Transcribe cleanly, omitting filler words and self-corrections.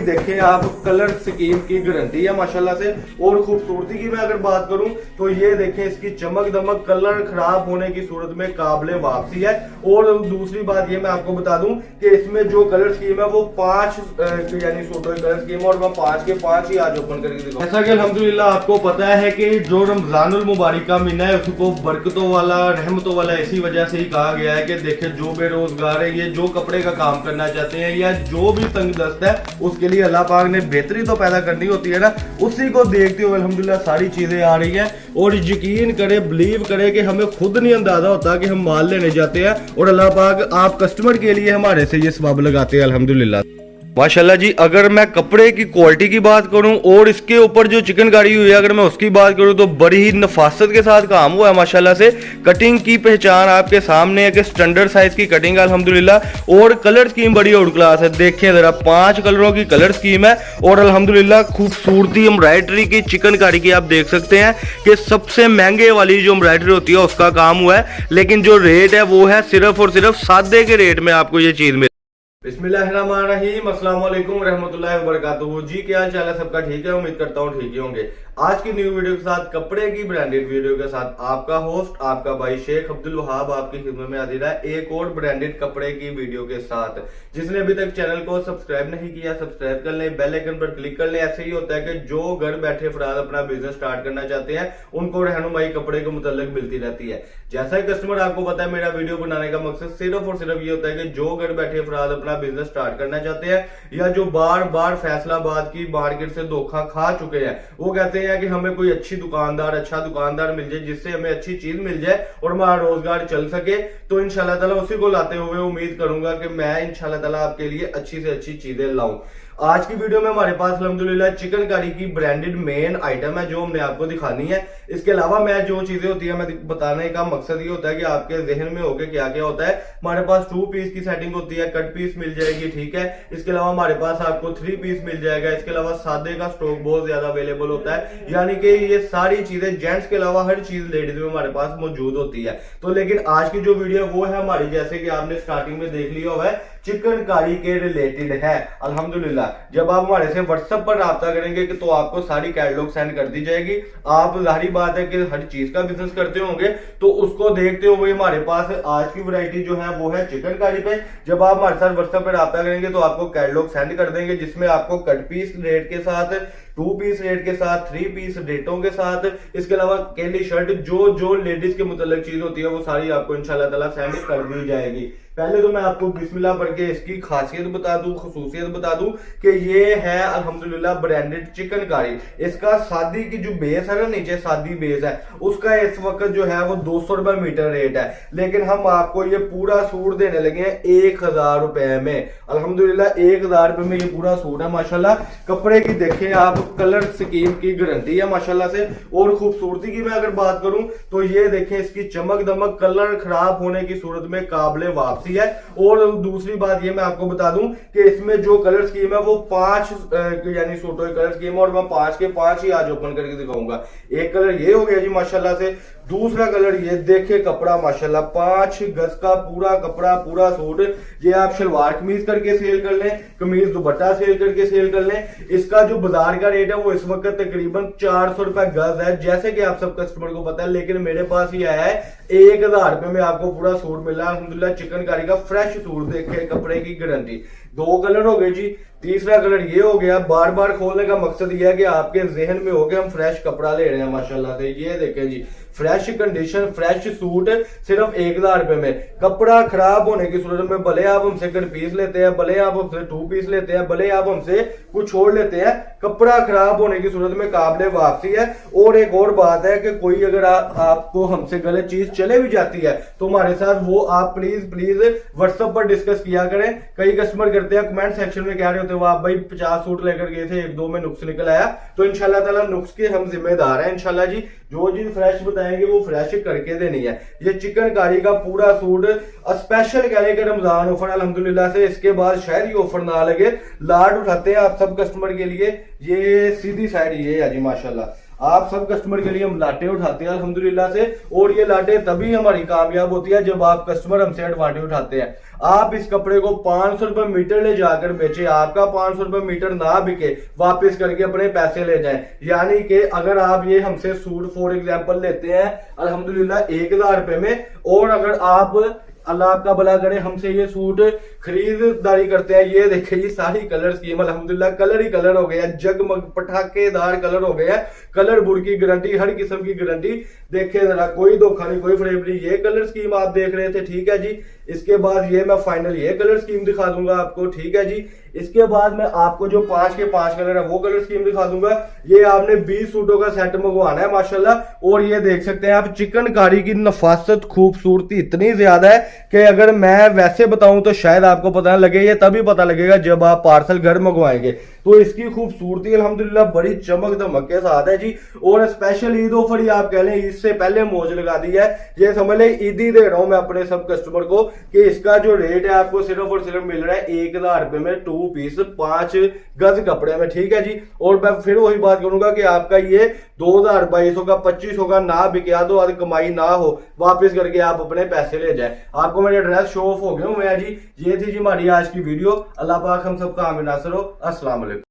देखें आप, colour scheme की गारंटी है माशाल्लाह से। और खूबसूरती की मैं अगर बात करूं तो ये देखें, इसकी चमक दमक, कलर खराब होने की सूरत में काबिले वापसी है। और दूसरी बात ये मैं आपको बता दूं कि इसमें जो कलर स्कीम है वो 5 यानी सूटों की कलर स्कीम, और मैं 5 के 5 ही आज ओपन करके दिखाऊं। जैसा कि अल्हम्दुलिल्लाह आपको पता है कि जो रमजानुल मुबारक का महीना है उसको बरकतों वाला, रहमतों वाला इसी वजह से ही कहा गया है कि देखे जो बेरोजगार है, ये जो कपड़े का काम करना चाहते हैं या जो भी तंगदस्त है, उसके लिए अल्लाह पाक ने बेहतरी तो पैदा करनी होती है ना, उसी को देखते हुए अल्हम्दुलिल्लाह सारी चीजें आ रही हैं। और यकीन करे, बिलीव करे कि हमें खुद नहीं अंदाजा होता कि हम माल लेने जाते हैं और अल्लाह पाक आप कस्टमर के लिए हमारे से ये सबब लगाते हैं अल्हम्दुलिल्लाह माशाल्लाह जी। अगर मैं कपड़े की क्वालिटी की बात करूं और इसके ऊपर जो चिकनकारी हुई है अगर मैं उसकी बात करूं तो बड़ी ही नफासत के साथ काम हुआ है माशाल्लाह से। कटिंग की पहचान आपके सामने है कि स्टैंडर्ड साइज की कटिंग है अल्हम्दुलिल्लाह। और कलर स्कीम बड़ी आउट क्लास है, देखें जरा 5 कलरों की कलर स्कीम है। और अल्हम्दुलिल्लाह खूबसूरती एम्ब्रॉयडरी की चिकनकारी की आप देख सकते हैं कि सबसे महंगे वाली जो एम्ब्रॉयडरी होती है उसका काम हुआ है, लेकिन जो रेट है वो है सिर्फ और सिर्फ सादे के रेट में आपको ये चीज मिले। बिस्मिल्लाहिर्रहमानिर्रहीम, अस्सलाम वालेकुम रहमतुल्लाहि व बरकातुहू। जी क्या हाल चाल है सबका? ठीक है, उम्मीद करता हूँ ठीक ही होंगे। आज की न्यू वीडियो के साथ, कपड़े की ब्रांडेड वीडियो के साथ आपका होस्ट, आपका भाई शेख अब्दुल वहाब आपकी खिदमत में हाजिर है एक और ब्रांडेड कपड़े की वीडियो के साथ। जिसने अभी तक चैनल को सब्सक्राइब नहीं किया, सब्सक्राइब कर लें, बेल आइकन पर क्लिक कर लें। ऐसे ही होता है कि जो घर बैठे अफराद अपना बिजनेस स्टार्ट करना चाहते हैं उनको रहनुमाई कपड़े के मुताल्लिक मिलती रहती है। जैसा ही कस्टमर आपको पता है, मेरा वीडियो बनाने का मकसद सिर्फ और सिर्फ ये होता है कि जो घर बैठे अफराद अपना बिजनेस स्टार्ट करना चाहते हैं या जो बार बार फैसलाबाद की मार्केट से धोखा खा चुके हैं, वो कहते हैं कि हमें कोई अच्छा दुकानदार मिल जाए जिससे हमें अच्छी चीज मिल जाए और हमारा रोजगार चल सके। तो इंशाल्लाह ताला उसी को लाते हुए उम्मीद करूंगा कि मैं इंशाल्लाह ताला आपके लिए अच्छी से अच्छी चीजें लाऊं। आज की वीडियो में हमारे पास अल्हम्दुलिल्लाह चिकनकारी की ब्रांडेड मेन आइटम है जो हमने आपको दिखानी है। इसके अलावा मैं जो चीजें होती है मैं बताने का मकसद ये होता है कि आपके जहन में होके क्या क्या होता है। हमारे पास 2 पीस की सेटिंग होती है, कट पीस मिल जाएगी, ठीक है। इसके अलावा हमारे पास आपको 3 पीस मिल जाएगा। इसके अलावा सादे का स्टॉक बहुत ज्यादा अवेलेबल होता है, यानी कि ये सारी चीजें जेंट्स के अलावा हर चीज लेडीज में हमारे पास मौजूद होती है। तो लेकिन आज की जो वीडियो वो है हमारी, जैसे कि आपने स्टार्टिंग में देख लिया हुआ है, चिकनकारी के रिलेटेड है अल्हम्दुलिल्लाह। जब आप हमारे से व्हाट्सएप पर राब्ता करेंगे कि तो आपको सारी कैटलॉग सेंड कर दी जाएगी। आप जाहिर बात है कि हर चीज का बिजनेस करते होंगे तो उसको देखते हुए हमारे पास आज की वैरायटी जो है वो है चिकनकारी पे। जब आप हमारे साथ व्हाट्सएप पर राब्ता करेंगे तो आपको कैटलॉग सेंड कर देंगे जिसमें आपको कट पीस रेट के साथ, 2 पीस रेट के साथ, 3 पीस रेटों के साथ, इसके अलावा केली शर्ट जो लेडीज के मुताल्लिक चीज होती है वो सारी आपको इंशाल्लाह ताला सेंड कर दी जाएगी। पहले तो मैं आपको बिस्मिल्लाह पढ़ के इसकी खासियत बता दूं, खुसूसियत बता दूं कि ये है अल्हम्दुलिल्लाह ब्रांडेड चिकनकारी। इसका सादी की जो बेस है ना, नीचे सादी बेस है, उसका इस वक्त जो है वो 200 रुपए मीटर रेट है। लेकिन हम आपको ये पूरा सूट देने लगे हैं 1000 रुपए में। अल्हम्दुलिल्लाह 1000 रुपए में ये पूरा सूट है माशाल्लाह। कपड़े की देखें आप, कलर स्कीम की गारंटी है माशाल्लाह से। और खूबसूरती की मैं अगर बात करूं तो ये देखें, इसकी चमक दमक, कलर खराब होने की सूरत में काबिले वापसी है। और दूसरी बात ये मैं आपको बता दूं कि इसमें जो कलर स्कीम है वो 5 यानी सूटों की कलर स्कीम है और मैं 5 के 5 ही आज ओपन करके दिखाऊंगा। एक कलर ये हो गया जी माशाल्लाह से। दूसरा कलर ये देखे, कपड़ा माशाल्लाह 5 गज का पूरा कपड़ा, पूरा सूट। ये आप शलवार कमीज करके सेल कर लें, कमीज दुपट्टा सेल करके सेल कर लें। इसका जो बाजार का रेट है वो इस वक्त तकरीबन 400 रुपए गज है, जैसे कि आप सब कस्टमर को पता है। लेकिन मेरे पास ही आया है 1000 रुपए में आपको पूरा सूट मिला अल्हम्दुलिल्लाह। चिकनकारी का फ्रेश सूट देखे, कपड़े की गारंटी। 2 कलर हो गए जी। तीसरा कलर ये हो गया। बार बार खोलने का मकसद ये है कि आपके जहन में हो कि हम फ्रेश कपड़ा ले रहे हैं माशाल्लाह से। ये देखें जी, फ्रेश कंडीशन, फ्रेश सूट सिर्फ 1000 रुपए में। कपड़ा खराब होने की सूरत में भले आप हमसे कट पीस लेते हैं, भले आप हमसे 2 पीस लेते हैं, भले आप हमसे कुछ छोड़ लेते हैं, कपड़ा खराब होने की सूरत में काबिले वापसी है। और एक और बात है कि कोई अगर आपको हमसे गलत चीज चले भी जाती है तो हमारे साथ वो आप प्लीज व्हाट्सएप पर डिस्कस किया करें। कई कस्टमर करते हैं कमेंट सेक्शन में कह रहे होते हैं आप भाई 50 सूट लेकर गए थे, 1-2 में नुक्स निकल आया। तो इंशाल्लाह ताला नुक्स के हम जिम्मेदार हैं इंशाल्लाह जी। जो चीज फ्रेश बताएंगे वो फ्रेश करके देनी है। ये चिकनकारी का पूरा सूट स्पेशल कहने के रमजान ऑफर अल्हम्दुलिल्लाह से। इसके बाद शायद ये ऑफर ना लगे, लाड उठाते हैं आप सब कस्टमर के लिए। ये सीधी साइड ये है जी माशाल्लाह। आप सब कस्टमर के लिए हम लाटे उठाते हैं अल्हम्दुलिल्लाह से, और ये लाटे तभी हमारी कामयाब होती है जब आप कस्टमर हमसे एडवांटेज उठाते हैं। आप इस कपड़े को 500 रुपए मीटर ले जाकर बेचे, आपका 500 रुपए मीटर ना बिके, वापस करके अपने पैसे ले जाएं। यानी कि अगर आप ये हमसे सूट फॉर एग्जांपल लेते हैं अल्हम्दुलिल्लाह 1000 रुपए में, और अगर आप अल्लाह आपका भला करे हमसे ये सूट खरीदारी करते हैं, ये देखिए ये सारी कलर स्कीम अल्हम्दुलिल्लाह कलर ही कलर हो गया, जगमग पटाखेदार कलर हो गया, कलर बुर की गारंटी, हर किस्म की गारंटी। देखिए जरा, कोई धोखा नहीं, कोई फ्रेब नहीं। ये कलर स्कीम आप देख रहे थे, ठीक है जी। इसके बाद ये मैं फाइनल ये कलर स्कीम दिखा दूंगा आपको, ठीक है जी। इसके बाद मैं आपको जो 5 के 5 कलर है वो कलर स्कीम दिखा दूंगा। ये आपने 20 सूटों का सेट मंगवाना है माशाल्लाह। और ये देख सकते हैं आप, चिकनकारी की नफासत खूबसूरती इतनी ज्यादा है कि अगर मैं वैसे बताऊं तो शायद आपको पता ना लगे, ये तभी पता लगेगा जब आप पार्सल घर मंगवाएंगे। तो इसकी खूबसूरती अल्हम्दुलिल्लाह बड़ी चमक दमक के साथ है जी। और स्पेशल ईद ऑफर ही आप कह लें, इससे पहले मौज लगा दी है। ये समझ लें ईद ही दे रहा हूं मैं अपने सब कस्टमर को कि इसका जो रेट है आपको सिर्फ और सिर्फ मिल रहा है 1000 रुपए में 2 पीस 5 गज कपड़े में, ठीक है जी। और मैं फिर वही बात करूंगा कि आपका ये 2000 2200 का 2500 का ना बिका दो, आज कमाई ना हो, वापस करके आप अपने पैसे ले जाए। आपको मेरे ड्रेस शो ऑफ हो गए मैं जी। ये थी जी हमारी आज की वीडियो। अल्लाह पाक हम सबका आमीन नासर हो। अस्सलाम वालेकुम।